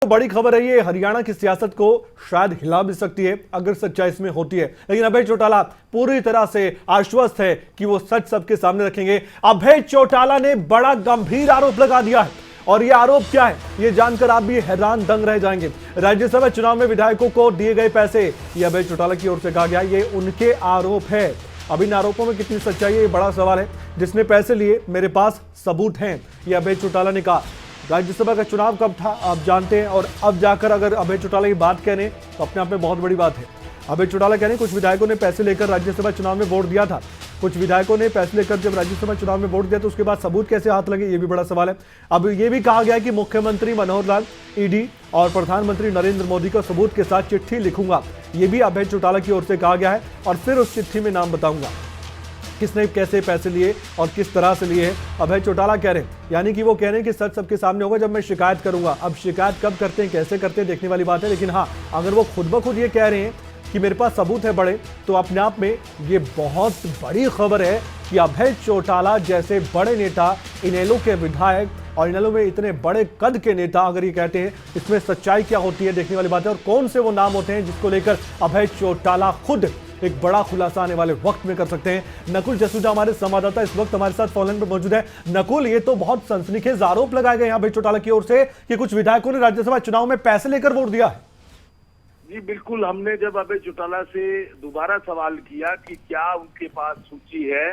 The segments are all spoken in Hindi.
तो बड़ी खबर है, ये हरियाणा की सियासत को शायद हिला भी सकती है अगर सच्चाई इसमें होती है। लेकिन अभय चौटाला पूरी तरह से आश्वस्त है कि वो सच सबके सामने रखेंगे। अभय चौटाला ने बड़ा गंभीर आरोप लगा दिया है और ये आरोप क्या है ये जानकर आप भी हैरान दंग रह जाएंगे। राज्यसभा चुनाव में विधायकों को दिए गए पैसे, ये अभय चौटाला की ओर से कहा गया, ये उनके आरोप है। अब इन आरोपों में कितनी सच्चाई है ये बड़ा सवाल है। जिसने पैसे लिए मेरे पास सबूत हैं, ये अभय चौटाला ने कहा। राज्यसभा का चुनाव कब था आप जानते हैं, और अब जाकर अगर अभय चौटाला की बात कह रहे हैं तो अपने आप में बहुत बड़ी बात है। अभय चौटाला कह रहे हैं कुछ विधायकों ने पैसे लेकर राज्यसभा चुनाव में वोट दिया था। कुछ विधायकों ने पैसे लेकर जब राज्यसभा चुनाव में वोट दिया तो उसके बाद सबूत कैसे हाथ लगे, ये भी बड़ा सवाल है। अब ये भी कहा गया कि मुख्यमंत्री मनोहर लाल, ईडी और प्रधानमंत्री नरेंद्र मोदी को सबूत के साथ चिट्ठी लिखूंगा, ये भी अभय चौटाला की ओर से कहा गया है। और फिर उस चिट्ठी में नाम बताऊंगा किसने कैसे पैसे लिए और किस तरह से लिए हैं, अभय चौटाला कह रहे हैं। यानी कि वो कह रहे हैं कि सच सबके सामने होगा जब मैं शिकायत करूंगा। अब शिकायत कब करते हैं, कैसे करते हैं, देखने वाली बात है। लेकिन हाँ, अगर वो खुद ब खुद ये कह रहे हैं कि मेरे पास सबूत है बड़े, तो अपने आप में ये बहुत बड़ी खबर है कि अभय चौटाला जैसे बड़े नेता, इनेलो के विधायक और इनेलो में इतने बड़े कद के नेता अगर ये कहते हैं, इसमें सच्चाई क्या होती है देखने वाली बात है। और कौन से वो नाम होते हैं जिसको लेकर अभय चौटाला खुद एक बड़ा खुलासा आने वाले वक्त में कर सकते हैं। नकुल जसूजा हमारे संवाददाता इस वक्त हमारे साथ फोन लाइन पर मौजूद है। नकुल, ये तो बहुत सनसनीखेज आरोप लगाए गए अभय चौटाला की ओर से कि कुछ विधायकों ने राज्यसभा चुनाव में पैसे लेकर वोट दिया है। जी बिल्कुल, हमने जब अभय चौटाला से दोबारा सवाल किया कि क्या उनके पास सूची है,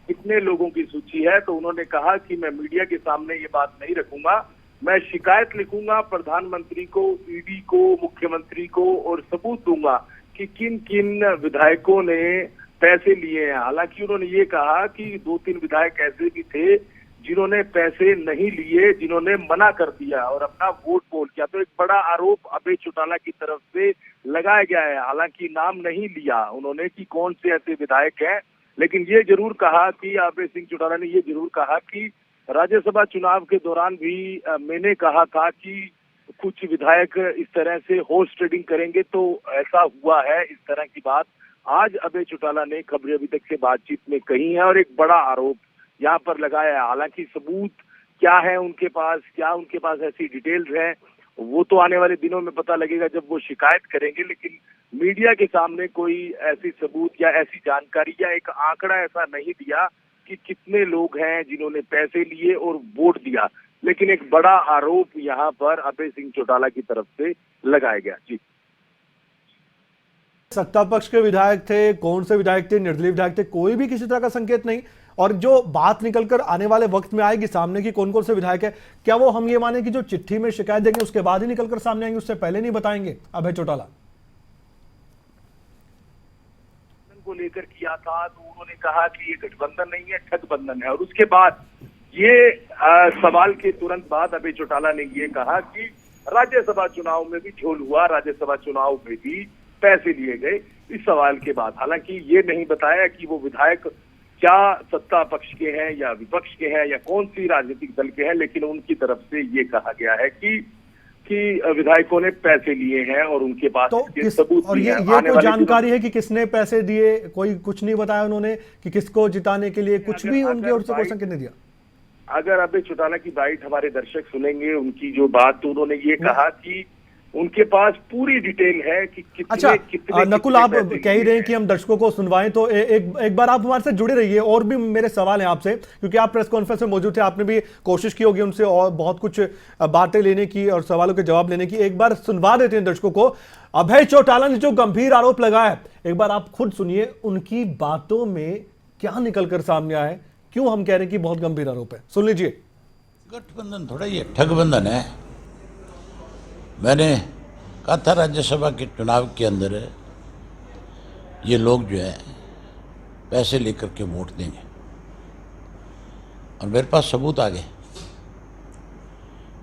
कितने लोगों की सूची है, तो उन्होंने कहा कि मैं मीडिया के सामने ये बात नहीं रखूंगा, मैं शिकायत लिखूंगा प्रधानमंत्री को, ईडी को, मुख्यमंत्री को और सबूत दूंगा कि किन किन विधायकों ने पैसे लिए हैं। हालांकि उन्होंने ये कहा कि 2-3 विधायक ऐसे भी थे जिन्होंने पैसे नहीं लिए, जिन्होंने मना कर दिया और अपना वोट पोल किया। तो एक बड़ा आरोप अभय चौटाला की तरफ से लगाया गया है। हालांकि नाम नहीं लिया उन्होंने कि कौन से ऐसे विधायक हैं, लेकिन ये जरूर कहा कि अभय सिंह चौटाला ने ये जरूर कहा कि राज्यसभा चुनाव के दौरान भी मैंने कहा था कि कुछ विधायक इस तरह से हॉर्स ट्रेडिंग करेंगे, तो ऐसा हुआ है। इस तरह की बात आज अभय चौटाला ने खबरें अभी तक से बातचीत में कही है और एक बड़ा आरोप यहाँ पर लगाया है। हालांकि सबूत क्या है उनके पास, क्या उनके पास ऐसी डिटेल्स हैं, वो तो आने वाले दिनों में पता लगेगा जब वो शिकायत करेंगे। लेकिन मीडिया के सामने कोई ऐसी सबूत या ऐसी जानकारी या एक आंकड़ा ऐसा नहीं दिया कि कितने लोग हैं जिन्होंने पैसे लिए और वोट दिया। लेकिन एक बड़ा आरोप यहाँ पर अभय सिंह चौटाला की तरफ से लगाया गया। जी, सत्ता पक्ष के विधायक थे, कौन से विधायक थे, निर्दलीय विधायक थे, कोई भी किसी तरह का संकेत नहीं। और जो बात निकलकर आने वाले वक्त में आएगी सामने की कौन कौन से विधायक है, क्या वो हम ये माने कि जो चिट्ठी में शिकायत देंगे उसके बाद ही निकलकर सामने आएंगे, उससे पहले नहीं बताएंगे अभय चौटाला? को लेकर किया था तो उन्होंने कहा कि ये गठबंधन नहीं है, ठगबंधन है। और उसके बाद ये सवाल के तुरंत बाद अभय चौटाला ने ये कहा कि राज्यसभा चुनाव में भी झोल हुआ, राज्यसभा चुनाव में भी पैसे लिए गए। इस सवाल के बाद हालांकि ये नहीं बताया कि वो विधायक क्या सत्ता पक्ष के हैं या विपक्ष के हैं या कौन सी राजनीतिक दल के हैं, लेकिन उनकी तरफ से ये कहा गया है कि विधायकों ने पैसे लिए हैं और उनके पास तो सबूत और ये कोई जानकारी है कि किसने पैसे दिए? कोई कुछ नहीं बताया उन्होंने कि किसको जिताने के लिए, कुछ भी उनकी ओर से कोई संकेत नहीं दिया। अगर अभय चौटाला की बाइट हमारे दर्शक सुनेंगे उनकी जो बात, तो उन्होंने ये कहा कि उनके पास पूरी डिटेल है कि कितने कितने नकुल, आप कह ही रहे हैं कि हम दर्शकों को सुनवाएं, तो एक बार आप हमारे साथ जुड़े रहिए। और भी मेरे सवाल हैं आपसे, क्योंकि आप प्रेस कॉन्फ्रेंस में मौजूद थे, आपने भी कोशिश की होगी उनसे और बहुत कुछ बातें लेने की और सवालों के जवाब लेने की। एक बार सुनवा देते हैं दर्शकों को। अभय चौटाला ने जो गंभीर आरोप लगाया है, एक बार आप खुद सुनिए उनकी बातों में क्या निकलकर सामने आया है, क्यों हम कह रहे हैं कि बहुत गंभीर आरोप है। सुन लीजिए। गठबंधन थोड़ा ये ठगबंधन है। मैंने कहा था राज्यसभा के चुनाव के अंदर ये लोग जो है पैसे लेकर के वोट देंगे, और मेरे पास सबूत आ गए,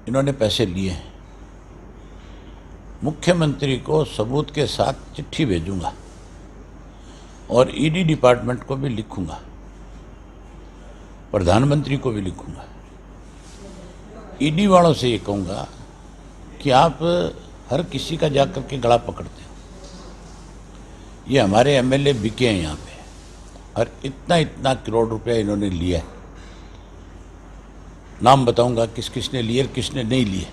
इन्होंने पैसे लिए हैं। मुख्यमंत्री को सबूत के साथ चिट्ठी भेजूंगा और ईडी डिपार्टमेंट को भी लिखूंगा, प्रधानमंत्री को भी लिखूंगा। ईडी वालों से ये कहूँगा कि आप हर किसी का जाकर के गला पकड़ते हो। ये हमारे एमएलए बिके हैं यहाँ पे, और इतना इतना करोड़ रुपया इन्होंने लिया है। नाम बताऊंगा किस किसने लिए और किसने नहीं लिए।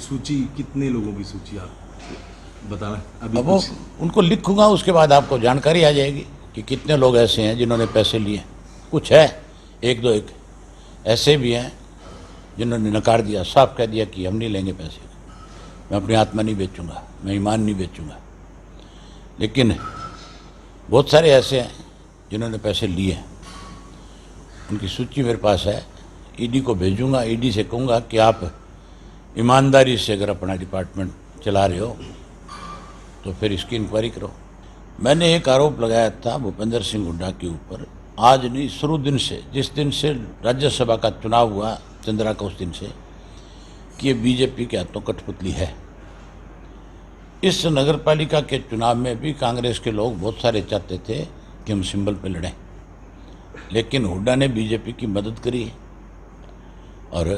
सूची कितने लोगों की सूची आप बताना अभी अब वो उनको लिखूंगा, उसके बाद आपको जानकारी आ जाएगी कि कितने लोग ऐसे हैं जिन्होंने पैसे लिए। कुछ है, एक दो ऐसे भी हैं जिन्होंने नकार दिया, साफ कह दिया कि हम नहीं लेंगे पैसे, मैं अपनी आत्मा नहीं बेचूंगा, मैं ईमान नहीं बेचूंगा। लेकिन बहुत सारे ऐसे हैं जिन्होंने पैसे लिए, उनकी सूची मेरे पास है, ईडी को भेजूंगा। ईडी से कहूँगा कि आप ईमानदारी से अगर अपना डिपार्टमेंट चला रहे हो तो फिर इसकी इंक्वायरी करो। मैंने एक आरोप लगाया था भूपेंद्र सिंह हुड्डा के ऊपर, आज नहीं शुरू दिन से, जिस दिन से राज्यसभा का चुनाव हुआ चंद्रा का, उस दिन से, कि ये बीजेपी के हाथों कठपुतली है। इस नगर पालिका के चुनाव में भी कांग्रेस के लोग बहुत सारे चाहते थे कि हम सिंबल पे लड़ें, लेकिन हुड्डा ने बीजेपी की मदद करी और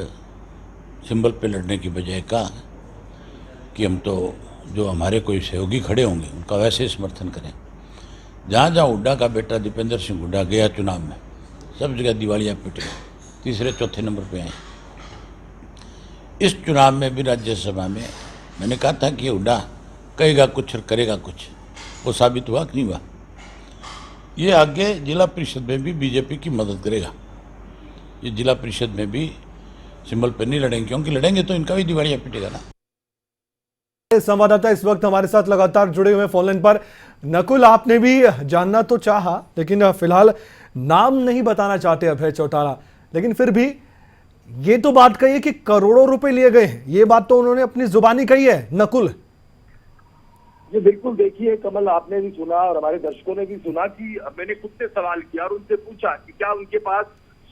सिंबल पे लड़ने की बजाय कहा कि हम तो जो हमारे कोई सहयोगी खड़े होंगे उनका वैसे ही समर्थन करें। जहाँ जहाँ हुड्डा का बेटा दीपेंद्र सिंह हुड्डा गया चुनाव में, सब जगह दिवालियाँ पिटे, तीसरे चौथे नंबर पे आए। इस चुनाव में भी राज्यसभा में मैंने कहा था कि हुड्डा कहेगा कुछ और करेगा कुछ, वो साबित हुआ कि नहीं हुआ। ये आगे जिला परिषद में भी बीजेपी की मदद करेगा। ये जिला परिषद में भी सिंबल पे नहीं लड़ेंगे, क्योंकि लड़ेंगे तो इनका भी दिवालियाँ पिटेगा ना। संवाददाता इस वक्त हमारे साथ लगातार जुड़े हुए फोन लाइन पर। नकुल, आपने भी जानना तो चाहा, लेकिन फिलहाल नाम नहीं बताना चाहते अभय चौटाला, लेकिन फिर भी ये तो बात कही है कि करोड़ों रुपए लिए गए हैं, ये बात तो उन्होंने अपनी जुबानी कही है। नकुल ये बिल्कुल, देखिए कमल, आपने भी सुना और हमारे दर्शकों ने भी सुना कि मैंने खुद से सवाल किया और उनसे पूछा कि क्या उनके पास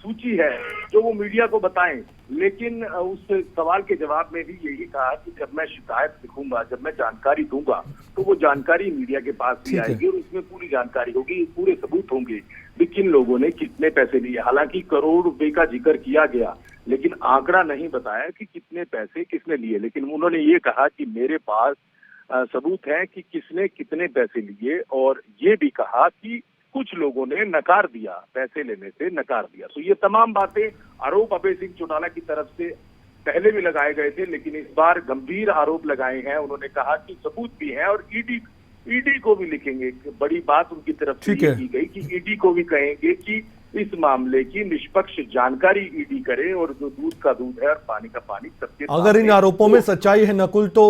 सूची है जो वो मीडिया को बताएं, लेकिन उस सवाल के जवाब में भी यही कहा कि जब मैं शिकायत लिखूंगा, जब मैं जानकारी दूंगा, तो वो जानकारी मीडिया के पास भी आएगी और उसमें पूरी जानकारी होगी, पूरे सबूत होंगे कि किन लोगों ने कितने पैसे लिए। हालांकि करोड़ रुपए का जिक्र किया गया, लेकिन आंकड़ा नहीं बताया कि कितने पैसे किसने लिए। लेकिन उन्होंने ये कहा कि मेरे पास सबूत है कि किसने कितने पैसे लिए, और ये भी कहा कि कुछ लोगों ने नकार दिया, पैसे लेने से नकार दिया। तो ये तमाम बातें, आरोप अभय सिंह चौटाला की तरफ से पहले भी लगाए गए थे, लेकिन इस बार गंभीर आरोप लगाए हैं। उन्होंने कहा कि सबूत भी है और ईडी को भी लिखेंगे। बड़ी बात उनकी तरफ से ये की गई कि ईडी को भी कहेंगे कि इस मामले की निष्पक्ष जानकारी ईडी करे, और जो दूध का दूध है और पानी का पानी सबके। अगर इन आरोपों में सच्चाई है नकुल, तो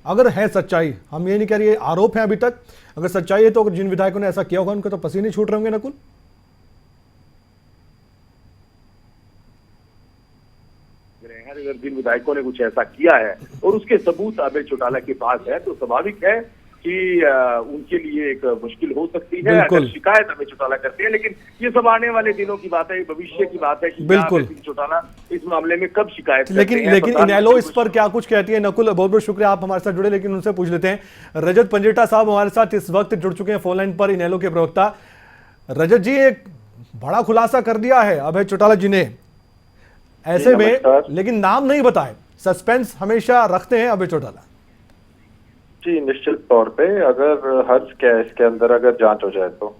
अगर है सच्चाई, हम ये नहीं कह रहे आरोप है अभी तक, अगर सच्चाई है तो जिन विधायकों ने ऐसा किया होगा उनको तो पसीने छूट रहे होंगे नकुल। अगर जिन विधायकों ने कुछ ऐसा किया है और उसके सबूत अभय चौटाला के पास है, तो स्वाभाविक है कि उनके लिए एक मुश्किल हो सकती है अगर शिकायत अभय चौटाला करते हैं। लेकिन ये सब आने वाले दिनों की बात है, भविष्य की बात है कि अभय सिंह चौटाला इस मामले में कब शिकायत करते हैं। लेकिन इनेलो इस पर क्या कुछ कहती है? नकुल, बहुत बहुत शुक्रिया, आप हमारे साथ जुड़े, लेकिन उनसे पूछ लेते हैं। रजत पंजेटा साहब हमारे साथ इस वक्त जुड़ चुके हैं फोन लाइन पर, इनेलो के प्रवक्ता। रजत जी, एक बड़ा खुलासा कर दिया है अभय चौटाला जी ने ऐसे में, लेकिन नाम नहीं बताए, सस्पेंस हमेशा रखते हैं अभय चौटाला। जी, निश्चित तौर पे अगर हर केस के अंदर अगर जांच हो जाए तो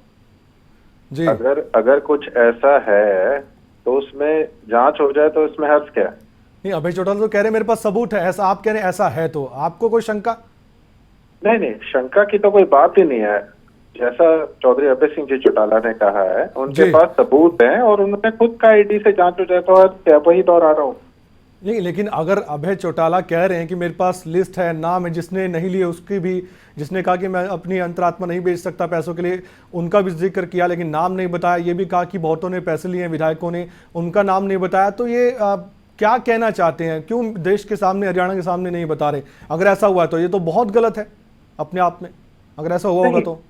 जी, अगर कुछ ऐसा है तो उसमें जांच हो जाए तो इसमें हर्ज क्या है? नहीं, अभय चौटाला तो कह रहे मेरे पास सबूत है, ऐसा आप कह रहे हैं ऐसा है, तो आपको कोई शंका? नहीं, शंका की तो कोई बात ही नहीं है। जैसा चौधरी अभय सिंह जी चौटाला ने कहा है, उनके पास सबूत हैं और उन्होंने खुद का ईडी से जांच हो जाए तो हर्ज क्या, वही दोहरा रहा हूँ। नहीं, लेकिन अगर अभय चौटाला कह रहे हैं कि मेरे पास लिस्ट है, नाम है, जिसने नहीं लिए उसकी भी, जिसने कहा कि मैं अपनी अंतरात्मा नहीं बेच सकता पैसों के लिए, उनका भी जिक्र किया, लेकिन नाम नहीं बताया, ये भी कहा कि बहुतों ने पैसे लिए हैं विधायकों ने, उनका नाम नहीं बताया, तो ये क्या कहना चाहते हैं? क्यों देश के सामने, हरियाणा के सामने नहीं बता रहे? अगर ऐसा हुआ तो ये तो बहुत गलत है अपने आप में, अगर ऐसा हुआ होगा तो।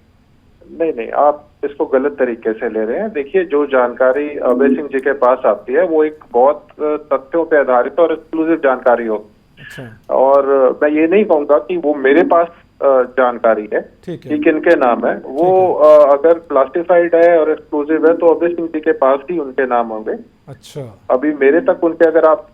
नहीं, आप इसको गलत तरीके से ले रहे हैं। देखिए, जो जानकारी अभय सिंह जी के पास आती है वो एक बहुत तथ्यों पे आधारित और एक्सक्लूसिव जानकारी हो। अच्छा। और मैं ये नहीं कहूंगा कि वो मेरे पास जानकारी है कि किनके नाम है, वो अगर क्लासिफाइड है और एक्सक्लूसिव है तो अभय सिंह जी के पास ही उनके नाम होंगे। अच्छा, अभी मेरे तक उनके, अगर आप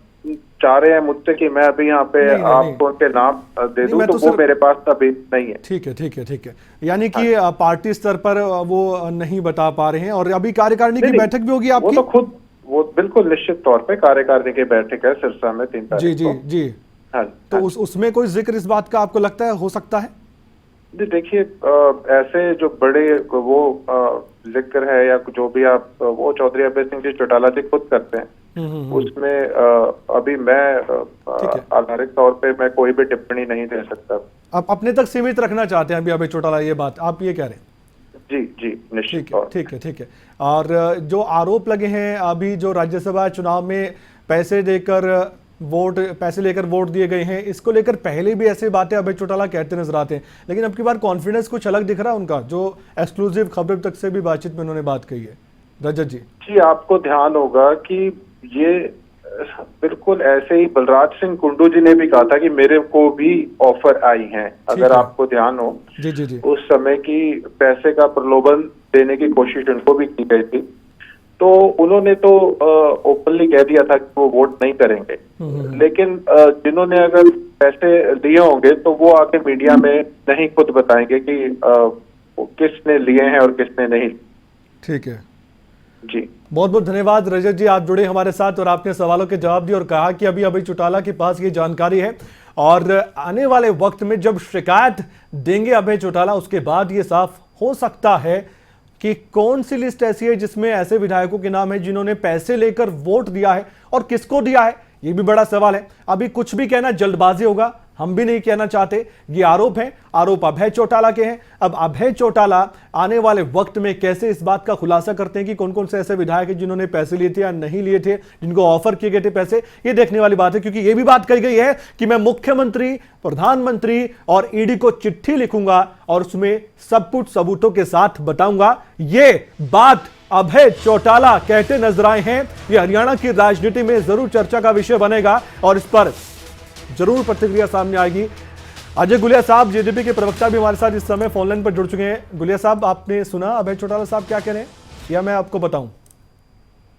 चाह रहे हैं मुझसे कि मैं अभी यहाँ पे आपको उनके नाम दे दूं, तो वो मेरे पास अभी नहीं है। ठीक है, यानी कि पार्टी स्तर पर वो नहीं बता पा रहे हैं। और अभी कार्यकारिणी की बैठक भी होगी आपकी? वो तो खुद, वो बिल्कुल निश्चित तौर पे कार्यकारिणी की बैठक है सिरसा में 3 तारीख को। जी, हाँ तो उसमें कोई जिक्र इस बात का आपको लगता है हो सकता है? जी देखिए, ऐसे जो बड़े वो जिक्र है या जो भी आप वो चौधरी अभय सिंह जी चौटाला जी खुद करते हैं, उसमें अभी मैं आधारित तौर पे मैं कोई भी टिप्पणी नहीं दे सकता। आप अपने तक सीमित रखना चाहते हैं अभी अभय चौटाला, ये बात आप ये कह रहे हैं? जी जी निश्चित ठीक है, ठीक है, ठीक है। और जो आरोप लगे हैं अभी जो राज्यसभा चुनाव में पैसे लेकर वोट दिए गए हैं, इसको लेकर पहले भी ऐसे बातें अभय चौटाला कहते नजर आते हैं, लेकिन अब की बार कॉन्फिडेंस कुछ अलग दिख रहा है उनका, जो एक्सक्लूसिव खबर तक से भी बातचीत में उन्होंने बात कही है। रजत जी, आपको ध्यान होगा कि ये बिल्कुल ऐसे ही बलराज सिंह कुंडू जी ने भी कहा था कि मेरे को भी ऑफर आई हैं, अगर आपको ध्यान हो। जी जी जी, उस समय की पैसे का प्रलोभन देने की कोशिश उनको भी की गई थी, तो उन्होंने तो ओपनली कह दिया था कि वो वोट नहीं करेंगे, लेकिन जिन्होंने अगर पैसे लिए होंगे तो वो आके मीडिया में नहीं खुद बताएंगे कि किसने लिए हैं और किसने नहीं। ठीक है जी, बहुत बहुत धन्यवाद रजत जी, आप जुड़े हमारे साथ और आपने सवालों के जवाब दिए और कहा कि अभी अभय चौटाला के पास ये जानकारी है और आने वाले वक्त में जब शिकायत देंगे अभय चौटाला, उसके बाद ये साफ हो सकता है कि कौन सी लिस्ट ऐसी है जिसमें ऐसे विधायकों के नाम है जिन्होंने पैसे लेकर वोट दिया है और किसको दिया है, ये भी बड़ा सवाल है। अभी कुछ भी कहना जल्दबाजी होगा, हम भी नहीं कहना चाहते। ये आरोप है, आरोप अभय चौटाला के हैं। अब अभय चौटाला आने वाले वक्त में कैसे इस बात का खुलासा करते हैं कि कौन कौन से ऐसे विधायक हैं जिन्होंने पैसे लिए थे या नहीं लिए थे, जिनको ऑफर किए गए थे पैसे, ये देखने वाली बात है। क्योंकि ये भी बात कही गई है कि मैं मुख्यमंत्री, प्रधानमंत्री और ईडी को चिट्ठी लिखूंगा और उसमें सब कुछ सबूतों के साथ बताऊंगा। ये बात अभय चौटाला कहते नजर आए हैं। ये हरियाणा की राजनीति में जरूर चर्चा का विषय बनेगा और इस पर जरूर प्रतिक्रिया सामने आएगी। अजय गुलिया साहब, जेजेपी के प्रवक्ता, भी हमारे साथ इस समय फोनलाइन पर जुड़ चुके हैं। गुलिया साहब, आपने सुना अभय चौटाला साहब क्या कह रहे हैं या मैं आपको बताऊं?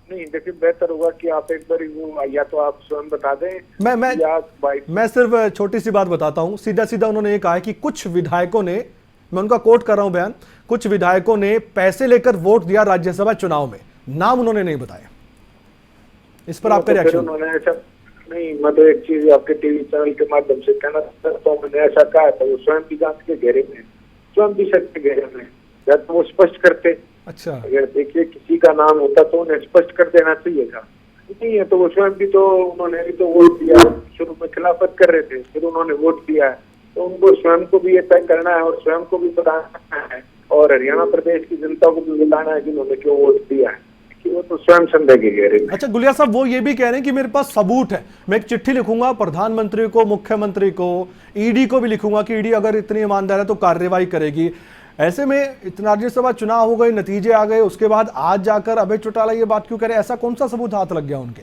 नहीं, देखिए बेहतर होगा कि आप एक बार वो या तो आप स्वयं बता दें। मैं सिर्फ छोटी सी बात बताता हूं। सीधा सीधा उन्होंने ये कहा है कि कुछ विधायकों ने, मैं उनका कोट कर रहा हूं बयान, कुछ विधायकों ने पैसे लेकर वोट दिया राज्यसभा चुनाव में, नाम उन्होंने नहीं बताया। इस पर आपका रिएक्शन? नहीं, मैं तो एक चीज आपके टीवी चैनल के माध्यम से कहना चाहता हूँ, मैंने ऐसा कहा था वो स्वयं भी जांच के घेरे में, स्वयं भी सच के घेरे में, या तो वो स्पष्ट करते। अच्छा, अगर देखिए किसी का नाम होता तो उन्हें स्पष्ट कर देना चाहिए था, नहीं है तो वो स्वयं भी तो, उन्होंने भी तो वोट दिया, शुरू में खिलाफत कर रहे थे, फिर उन्होंने वोट दिया है, तो उनको स्वयं को भी ये तय करना है और स्वयं को भी बताना है और हरियाणा प्रदेश की जनता को भी बताना है कि उन्होंने क्यों वोट दिया है, कि वो तो स्वयं संदेह के घेरे में। अच्छा गुलिया साहब, वो ये भी कह रहे हैं कि मेरे पास सबूत है, मैं एक चिट्ठी लिखूंगा प्रधानमंत्री को, मुख्यमंत्री को, ईडी को भी लिखूंगा कि ईडी अगर इतनी ईमानदार है तो कार्रवाई करेगी। ऐसे में इतना राज्यसभा चुनाव हो गए, नतीजे आ गए, उसके बाद आज जाकर अभय चौटाला ये बात क्यों करे? ऐसा कौन सा सबूत हाथ लग गया उनके?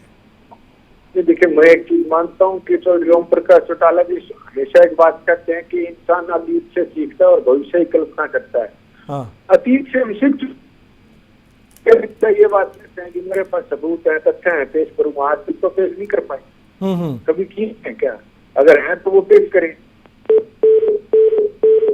देखिए, मैं एक चीज मानता हूँ कि चौधरी ओम प्रकाश चौटाला जी हमेशा एक बात कहते हैं कि इंसान अतीत से सीखता है और भविष्य की कल्पना करता है। हाँ। अतीत से विशिष्ट ये बात कहते हैं कि मेरे पास सबूत है, तथ्य है, पेश करूंगा। आज तक तो पेश नहीं कर पाए, कभी किए हैं क्या? अगर हैं तो वो पेश करें।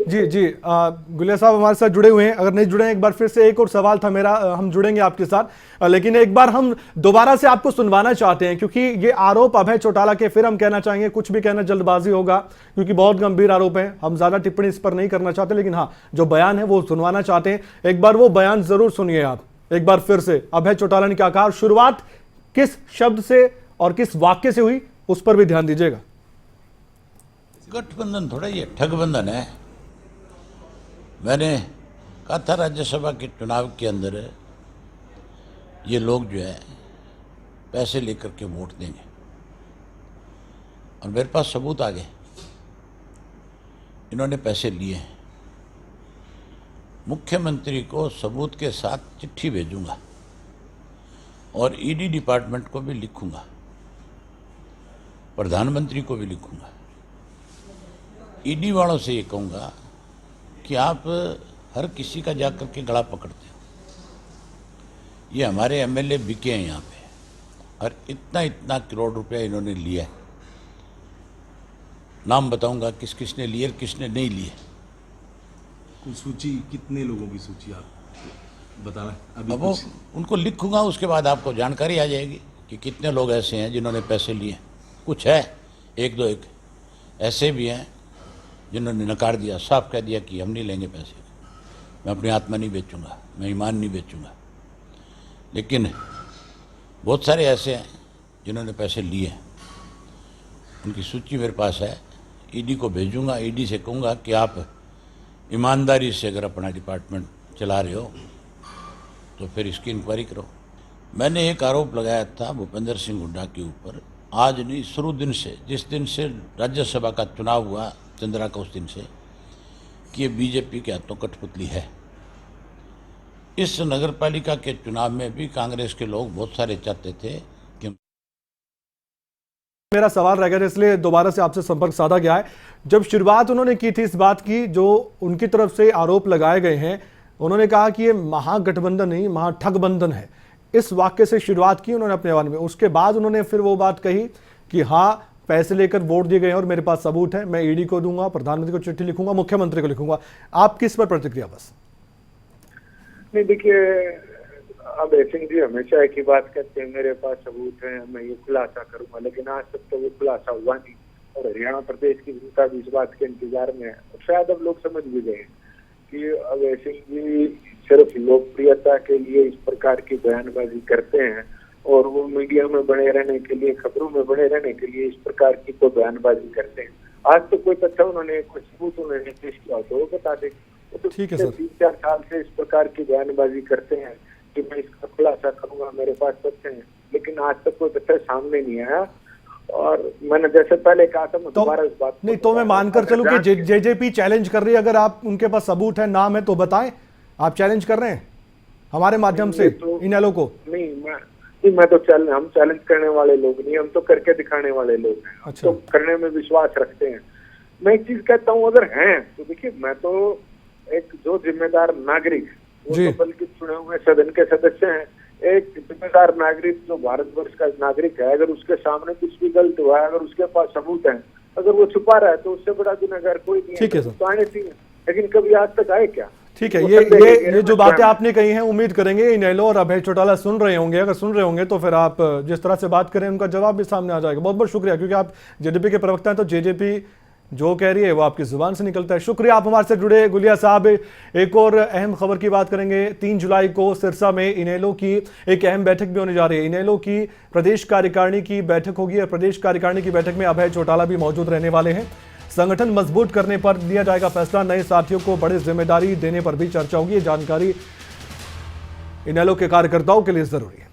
जी जी, गुलिया साहब हमारे साथ जुड़े हुए हैं, अगर नहीं जुड़े हैं एक बार फिर से एक और सवाल था मेरा, हम जुड़ेंगे आपके साथ, लेकिन एक बार हम दोबारा से आपको सुनवाना चाहते हैं क्योंकि ये आरोप अभय चौटाला के, फिर हम कहना चाहेंगे कुछ भी कहना जल्दबाजी होगा क्योंकि बहुत गंभीर आरोप है, हम ज्यादा टिप्पणी इस पर नहीं करना चाहते, लेकिन हाँ जो बयान है वो सुनवाना चाहते हैं। एक बार वो बयान जरूर सुनिए आप एक बार फिर से, अभय चौटाला ने क्या कहा, शुरुआत किस शब्द से और किस वाक्य से हुई उस पर भी ध्यान दीजिएगा। गठबंधन थोड़ा ये ठगबंधन है। मैंने कहा था राज्यसभा के चुनाव के अंदर ये लोग जो है पैसे लेकर के वोट देंगे और मेरे पास सबूत आ गए, इन्होंने पैसे लिए हैं। मुख्यमंत्री को सबूत के साथ चिट्ठी भेजूंगा और ईडी डिपार्टमेंट को भी लिखूंगा, प्रधानमंत्री को भी लिखूंगा। ईडी वालों से ये कहूंगा कि आप हर किसी का जाकर के गला पकड़ते हो। ये हमारे एमएलए बिके हैं यहाँ पे और इतना इतना करोड़ रुपया इन्होंने लिया है। नाम बताऊंगा किस किसने लिए और किसने नहीं लिए। सूची कितने लोगों की सूची आप बताना अभी? अब वो उनको लिखूंगा, उसके बाद आपको जानकारी आ जाएगी कि कितने लोग ऐसे हैं जिन्होंने पैसे लिए। कुछ है, एक दो एक ऐसे भी हैं जिन्होंने नकार दिया, साफ कह दिया कि हम नहीं लेंगे पैसे, मैं अपनी आत्मा नहीं बेचूंगा, मैं ईमान नहीं बेचूंगा। लेकिन बहुत सारे ऐसे हैं जिन्होंने पैसे लिए हैं, उनकी सूची मेरे पास है, ईडी को भेजूंगा, ईडी से कहूँगा कि आप ईमानदारी से अगर अपना डिपार्टमेंट चला रहे हो तो फिर इसकी इंक्वायरी करो। मैंने एक आरोप लगाया था भूपेंद्र सिंह हुड्डा के ऊपर, आज नहीं शुरू दिन से, जिस दिन से राज्यसभा का चुनाव हुआ चंद्रा का, उस दिन से, कि ये बीजेपी के हाथों कठपुतली है। इस नगरपालिका के चुनाव में भी कांग्रेस के लोग बहुत सारे चाहते थे कि मेरा सवाल रह गया, इसलिए दोबारा से आपसे संपर्क साधा गया है। जब शुरुआत उन्होंने की थी इस बात की, जो उनकी तरफ से आरोप लगाए गए हैं, उन्होंने कहा कि ये महागठबंधन नहीं महाठगबंधन है। इस वाक्य से शुरुआत की उन्होंने अपने बयान में। उसके बाद उन्होंने फिर वो बात कही कि हाँ पैसे लेकर वोट दिए गए हैं और मेरे पास सबूत है, मैं ईडी को दूंगा, प्रधानमंत्री को चिट्ठी लिखूंगा, मुख्यमंत्री को लिखूंगा। आप किस पर प्रतिक्रिया? बस नहीं, देखिए अभय सिंह जी हमेशा एक ही बात कहते हैं, मेरे पास सबूत है, मैं ये खुलासा करूंगा, लेकिन आज तक तो वो खुलासा हुआ नहीं। और हरियाणा प्रदेश की जनता भी इस बात के इंतजार में है। और शायद अब लोग समझ भी गए कि अभय सिंह जी सिर्फ लोकप्रियता के लिए इस प्रकार की बयानबाजी करते हैं और वो मीडिया में बने रहने के लिए, खबरों में बने रहने के लिए इस प्रकार की तो बयानबाजी करते हैं। आज तो कोई तथ्य उन्होंने, कुछ सबूत उन्होंने पेश किया तो वो बता दें। तो ठीक है सर। 3-4 साल से इस प्रकार की बयानबाजी करते हैं कि मैं इसका खुलासा करूंगा, मेरे पास तथ्य हैं, लेकिन आज तक कोई तथ्य सामने नहीं आया। और मैंने जैसे पहले कहा था, मैं दोबारा इस बात नहीं तो मैं मानकर चलूं कि जेजेपी चैलेंज कर रही है, अगर आप उनके पास सबूत है, नाम है तो बताएं। आप चैलेंज कर रहे हैं हमारे माध्यम से इनेलो को? मैं तो हम चैलेंज करने वाले लोग नहीं, हम तो करके दिखाने वाले लोग हैं। अच्छा। तो करने में विश्वास रखते हैं। मैं एक चीज कहता हूँ, अगर हैं तो देखिए, मैं तो एक जो जिम्मेदार नागरिक, वो तो बल्कि चुने हुए सदन के सदस्य हैं। एक जिम्मेदार नागरिक जो भारतवर्ष का नागरिक है, अगर उसके सामने कुछ भी गलत हुआ है, अगर उसके पास सबूत है, अगर वो छुपा रहा है तो उससे बड़ा गुनहगार कोई नहीं है। ठीक है सर। तो आने चाहिए, लेकिन कभी आज तक आए क्या? ठीक है, ये जो बातें आपने कही हैं, उम्मीद करेंगे इनेलो और अभय चौटाला सुन रहे होंगे। अगर सुन रहे होंगे तो फिर आप जिस तरह से बात करें उनका जवाब भी सामने आ जाएगा। बहुत बहुत शुक्रिया, क्योंकि आप जेजेपी के प्रवक्ता हैं तो जेजेपी जो कह रही है वो आपकी जुबान से निकलता है। शुक्रिया आप हमारे से जुड़े गुलिया साहब। एक और अहम खबर की बात करेंगे। 3 जुलाई को सिरसा में इनेलो की एक अहम बैठक भी होने जा रही है। इनेलो की प्रदेश कार्यकारिणी की बैठक होगी और प्रदेश कार्यकारिणी की बैठक में अभय चौटाला भी मौजूद रहने वाले हैं। संगठन मजबूत करने पर लिया जाएगा फैसला, नए साथियों को बड़ी जिम्मेदारी देने पर भी चर्चा होगी। ये जानकारी इनेलो के कार्यकर्ताओं के लिए जरूरी है।